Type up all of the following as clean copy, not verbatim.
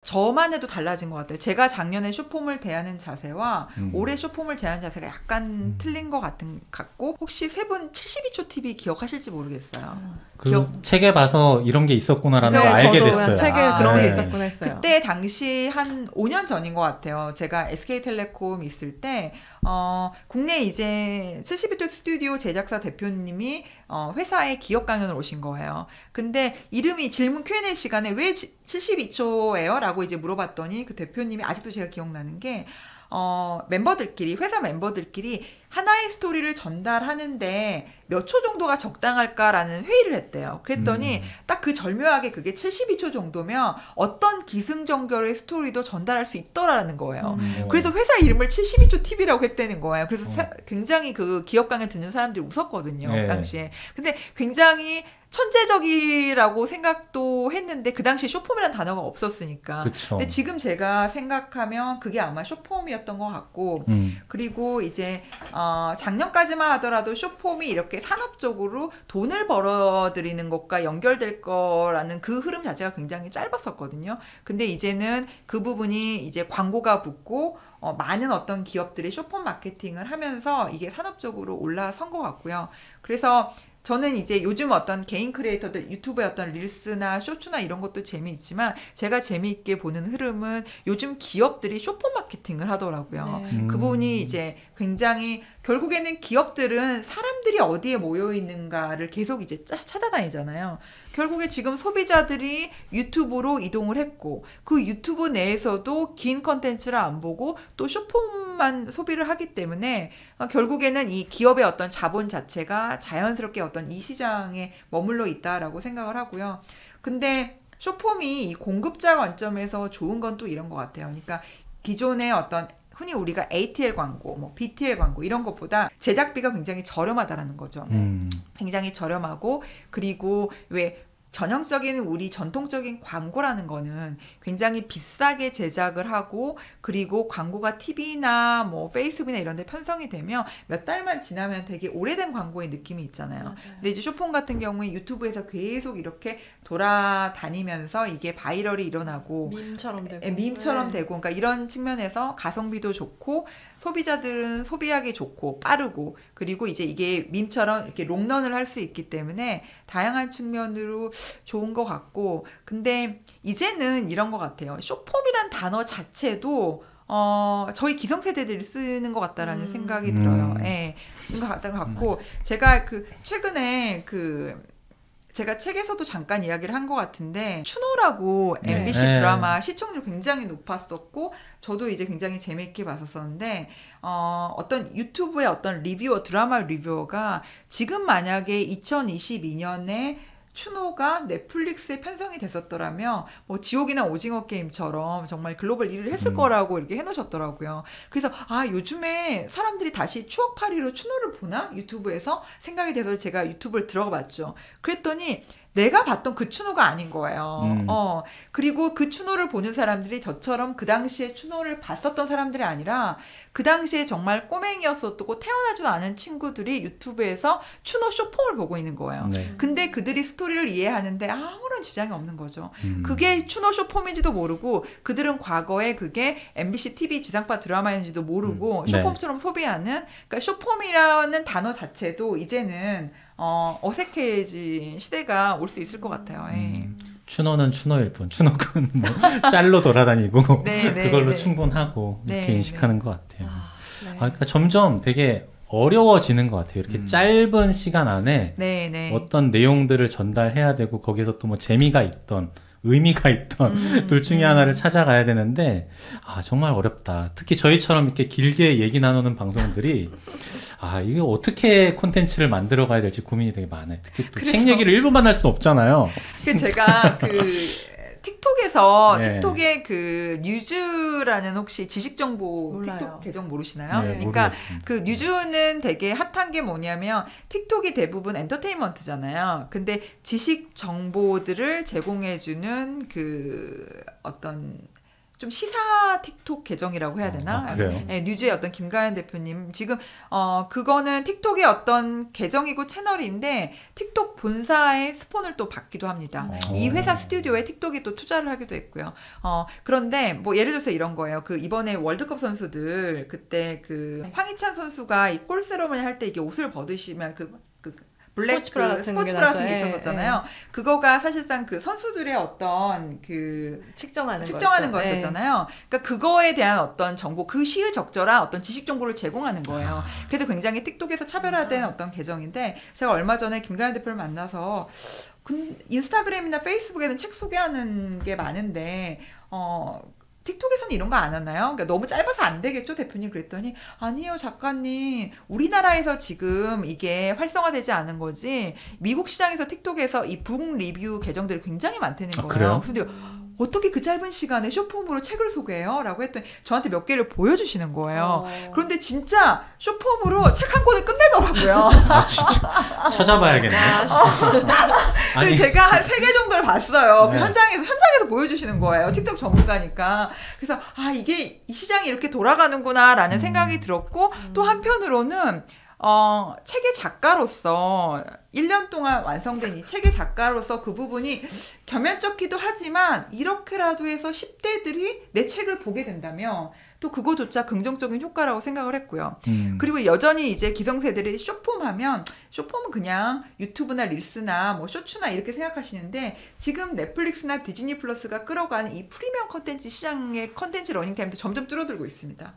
저만 해도 달라진 것 같아요. 제가 작년에 쇼폼을 대하는 자세와 올해 쇼폼을 대하는 자세가 약간 틀린 것 같고 혹시 세 분 72초 TV 기억하실지 모르겠어요. 그 책에 봐서 이런 게 있었구나라는 걸 알게 됐어요. 책에 그런 게 있었구나 했어요. 그때 당시 한 5년 전인 것 같아요. 제가 SK텔레콤 있을 때 국내 이제 72초 스튜디오 제작사 대표님이 회사에 기업 강연을 오신 거예요. 근데 이름이 질문 Q&A 시간에 왜 72초예요? 라고 이제 물어봤더니 그 대표님이 아직도 제가 기억나는 게 멤버들끼리 회사 멤버들끼리 하나의 스토리를 전달하는데 몇 초 정도가 적당할까라는 회의를 했대요. 그랬더니 딱 그 절묘하게 그게 72초 정도면 어떤 기승전결의 스토리도 전달할 수 있더라는 거예요. 그래서 회사 이름을 72초 TV라고 했다는 거예요. 그래서 굉장히 그 기업 강연 듣는 사람들이 웃었거든요. 그 당시에. 근데 굉장히 천재적이라고 생각도 했는데 그 당시에 쇼폼이라는 단어가 없었으니까. 그쵸. 근데 지금 제가 생각하면 그게 아마 쇼폼이었던 것 같고 그리고 이제 작년까지만 하더라도 쇼폼이 이렇게 산업적으로 돈을 벌어들이는 것과 연결될 거라는 그 흐름 자체가 굉장히 짧았었거든요. 근데 이제는 그 부분이 이제 광고가 붙고 많은 어떤 기업들이 쇼폼 마케팅을 하면서 이게 산업적으로 올라선 것 같고요. 그래서 저는 이제 요즘 어떤 개인 크리에이터들 유튜브의 어떤 릴스나 쇼츠나 이런 것도 재미있지만 제가 재미있게 보는 흐름은 요즘 기업들이 쇼폼 마케팅을 하더라고요. 그 부분이 이제 굉장히 결국에는 기업들은 사람들이 어디에 모여 있는가를 계속 이제 찾아다니잖아요. 결국에 지금 소비자들이 유튜브로 이동을 했고 그 유튜브 내에서도 긴 컨텐츠를 안 보고 또 쇼폼만 소비를 하기 때문에 결국에는 이 기업의 어떤 자본 자체가 자연스럽게 어떤 이 시장에 머물러 있다라고 생각을 하고요. 근데 쇼폼이 이 공급자 관점에서 좋은 건 또 이런 것 같아요. 그러니까 기존의 어떤 흔히 우리가 ATL 광고, 뭐 BTL 광고 이런 것보다 제작비가 굉장히 저렴하다라는 거죠. 굉장히 저렴하고 그리고 왜 전형적인 우리 전통적인 광고라는 거는 굉장히 비싸게 제작을 하고 그리고 광고가 TV나 뭐 페이스북이나 이런 데 편성이 되면 몇 달만 지나면 되게 오래된 광고의 느낌이 있잖아요. 맞아요. 근데 이제 쇼폼 같은 경우에 유튜브에서 계속 이렇게 돌아다니면서 이게 바이럴이 일어나고 밈처럼 되고 밈처럼 되고 그러니까 이런 측면에서 가성비도 좋고 소비자들은 소비하기 좋고 빠르고 그리고 이제 이게 밈처럼 이렇게 롱런을 할 수 있기 때문에 다양한 측면으로 좋은 것 같고 근데 이제는 이런 것 같아요. 쇼폼이란 단어 자체도 저희 기성세대들이 쓰는 것 같다라는 생각이 들어요. 예. 그런 것 같고 제가 최근에 제가 책에서도 잠깐 이야기를 한 것 같은데 추노라고 MBC 드라마 시청률 굉장히 높았었고 저도 이제 굉장히 재미있게 봤었는데 어떤 유튜브의 어떤 리뷰어 드라마 리뷰어가 지금 만약에 2022년에 추노가 넷플릭스에 편성이 됐었더라면 뭐 지옥이나 오징어 게임처럼 정말 글로벌 1위를 했을 거라고 이렇게 해놓으셨더라고요. 그래서 요즘에 사람들이 다시 추억팔이로 추노를 보나? 유튜브에서 생각이 돼서 제가 유튜브를 들어가 봤죠. 그랬더니 내가 봤던 그 추노가 아닌 거예요. 그리고 그 추노를 보는 사람들이 저처럼 그 당시에 추노를 봤었던 사람들이 아니라 그 당시에 정말 꼬맹이였었고 태어나지도 않은 친구들이 유튜브에서 추노 쇼폼을 보고 있는 거예요. 근데 그들이 스토리를 이해하는데 아무런 지장이 없는 거죠. 그게 추노 쇼폼인지도 모르고 그들은 과거에 그게 MBC TV 지상파 드라마인지도 모르고 쇼폼처럼 소비하는 그러니까 쇼폼이라는 단어 자체도 이제는 어색해진 시대가 올 수 있을 것 같아요. 추노는 추노일 뿐. 추노는 뭐 짤로 돌아다니고 그걸로 네. 충분하고 이렇게 인식하는 것 같아요. 그러니까 점점 되게 어려워지는 것 같아요. 이렇게 짧은 시간 안에 어떤 내용들을 전달해야 되고 거기서 또 뭐 재미가 있던 의미가 있던 둘 중에 하나를 찾아가야 되는데 정말 어렵다. 특히 저희처럼 이렇게 길게 얘기 나누는 방송들이 이게 어떻게 콘텐츠를 만들어 가야 될지 고민이 되게 많아요. 특히 또 책 얘기를 1분만 할 수는 없잖아요. 제가 틱톡에서 틱톡에 뉴즈라는 혹시 지식정보 틱톡 계정 모르시나요? 그러니까 모르겠습니다. 그 뉴즈는 되게 핫한 게 뭐냐면 틱톡이 대부분 엔터테인먼트잖아요. 근데 지식 정보들을 제공해주는 어떤 좀 시사 틱톡 계정이라고 해야 되나? 그래요? 네, 뉴즈의 어떤 김가연 대표님 지금 그거는 틱톡의 어떤 계정이고 채널인데 틱톡 본사의 스폰을 또 받기도 합니다. 이 회사 스튜디오에 틱톡이 또 투자를 하기도 했고요. 그런데 뭐 예를 들어서 이런 거예요. 그 이번에 월드컵 선수들 그때 그 황희찬 선수가 이 골 세레머니 할 때 이게 옷을 벗으시면 블랙 스포츠 브라 같은 게 있었잖아요. 그거가 사실상 그 선수들의 어떤 그 측정하는 거였었잖아요. 그러니까 그거에 대한 어떤 정보, 그 시의 적절한 어떤 지식 정보를 제공하는 거예요. 그래서 굉장히 틱톡에서 차별화된 어떤 계정인데 제가 얼마 전에 김가연 대표를 만나서 인스타그램이나 페이스북에는 책 소개하는 게 많은데 틱톡에서는 이런 거 안 하나요? 그러니까 너무 짧아서 안 되겠죠, 대표님? 그랬더니 아니요, 작가님. 우리나라에서 지금 이게 활성화되지 않은 거지 미국 시장에서 틱톡에서 이 북 리뷰 계정들이 굉장히 많다는 거예요. 그래요? 근데 어떻게 그 짧은 시간에 쇼폼으로 책을 소개해요? 라고 했더니 저한테 몇 개를 보여주시는 거예요. 그런데 진짜 쇼폼으로 책 한 권을 끝내더라고요. 진짜 찾아봐야겠네. 아니 제가 한 3개 정도를 봤어요. 네. 그 현장에서 보여주시는 거예요. 틱톡 전문가니까. 그래서 이게 이 시장이 이렇게 돌아가는구나라는 생각이 들었고 또 한편으로는 책의 작가로서 1년 동안 완성된 이 책의 작가로서 그 부분이 겸연쩍기도 하지만 이렇게라도 해서 10대들이 내 책을 보게 된다면 또 그거조차 긍정적인 효과라고 생각을 했고요. 그리고 여전히 이제 기성세대들이 쇼폼 하면 쇼폼은 그냥 유튜브나 릴스나 뭐 쇼츠나 이렇게 생각하시는데 지금 넷플릭스나 디즈니 플러스가 끌어가는 이 프리미엄 컨텐츠 시장의 컨텐츠 러닝타임도 점점 줄어들고 있습니다.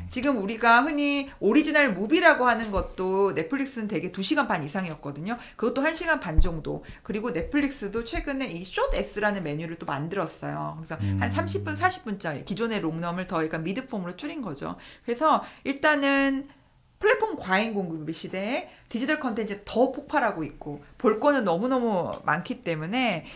지금 우리가 흔히 오리지널 무비라고 하는 것도 넷플릭스는 대개 2시간 반 이상이었거든요. 그것도 1시간 반 정도. 그리고 넷플릭스도 최근에 이 숏 S라는 메뉴를 또 만들었어요. 그래서 한 30분, 40분짜리 기존의 롱럼을 더 약간 미드폼으로 줄인 거죠. 그래서 일단은 플랫폼 과잉 공급 시대에 디지털 컨텐츠 더 폭발하고 있고 볼 거는 너무너무 많기 때문에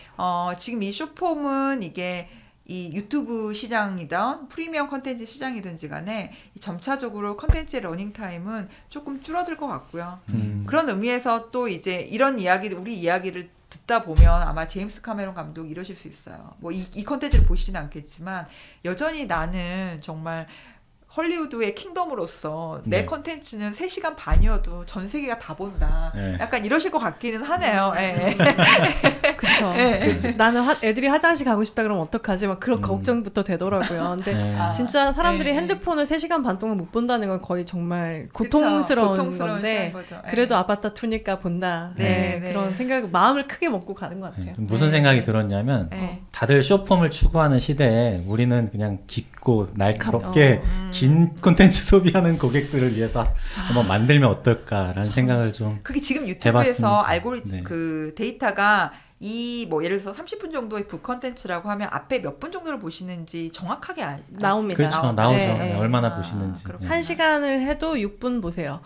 지금 이 숏폼은 이게 이 유튜브 시장이든 프리미엄 컨텐츠 시장이든지 간에 점차적으로 컨텐츠의 러닝타임은 조금 줄어들 것 같고요. 그런 의미에서 또 이제 이런 우리 이야기를 듣다 보면 아마 제임스 카메론 감독 이러실 수 있어요. 뭐 이 컨텐츠를 보시진 않겠지만 여전히 나는 정말 헐리우드의 킹덤으로서 내 컨텐츠는 3시간 반이어도 전 세계가 다 본다. 약간 이러실 것 같기는 하네요. 그쵸. 나는 애들이 화장실 가고 싶다 그러면 어떡하지? 막 그런 걱정부터 되더라고요. 근데 진짜 사람들이 핸드폰을 3시간 반 동안 못 본다는 건 거의 정말 고통스러운 건데 그래도 아바타 2니까 본다. 그런 생각, 마음을 크게 먹고 가는 것 같아요. 무슨 생각이 들었냐면 다들 쇼폼을 추구하는 시대에 우리는 그냥 깊고 날카롭게 긴 콘텐츠 소비하는 고객들을 위해서 한번 만들면 어떨까라는 생각을 좀 그게 지금 유튜브에서 알고리즘 그 데이터가 뭐 예를 들어서 30분 정도의 북 컨텐츠라고 하면 앞에 몇 분 정도를 보시는지 정확하게 나옵니다. 그렇죠. 나오죠. 얼마나 보시는지. 1시간을 해도 6분 보세요.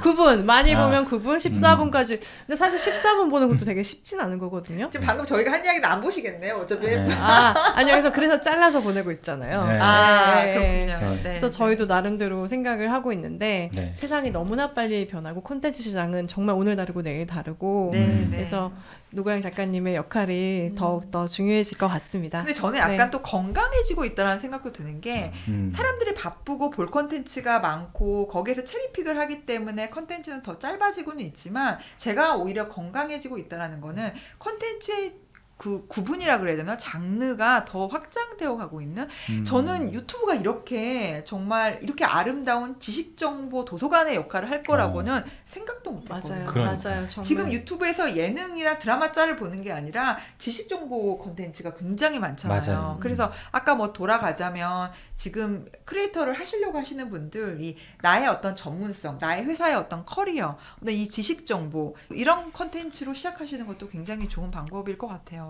9분 많이 보면 9분, 14분까지. 근데 사실 14분 보는 것도 되게 쉽진 않은 거거든요. 지금 방금 저희가 한 이야기는 안 보시겠네요. 어차피. 아니요. 그래서 잘라서 보내고 있잖아요. 그렇군요. 그래서 저희도 나름대로 생각을 하고 있는데 세상이 너무나 빨리 변하고 콘텐츠 시장은 정말 오늘 다르고 내일 다르고 그래서 노고영 작가님의 역할이 더욱더 중요해질 것 같습니다. 근데 저는 약간 또 건강해지고 있다는 생각도 드는 게 사람들이 바쁘고 볼 컨텐츠가 많고 거기에서 체리픽을 하기 때문에 컨텐츠는 더 짧아지고는 있지만 제가 오히려 건강해지고 있다는 거는 컨텐츠의 그 구분이라 그래야 되나? 장르가 더 확장되어 가고 있는? 저는 유튜브가 이렇게 정말 이렇게 아름다운 지식정보 도서관의 역할을 할 거라고는 생각도 못했거든요. 맞아요. 정말. 지금 유튜브에서 예능이나 드라마 짤을 보는 게 아니라 지식정보 콘텐츠가 굉장히 많잖아요. 그래서 아까 뭐 돌아가자면 지금 크리에이터를 하시려고 하시는 분들이 나의 어떤 전문성, 나의 회사의 어떤 커리어, 이 지식정보 이런 콘텐츠로 시작하시는 것도 굉장히 좋은 방법일 것 같아요.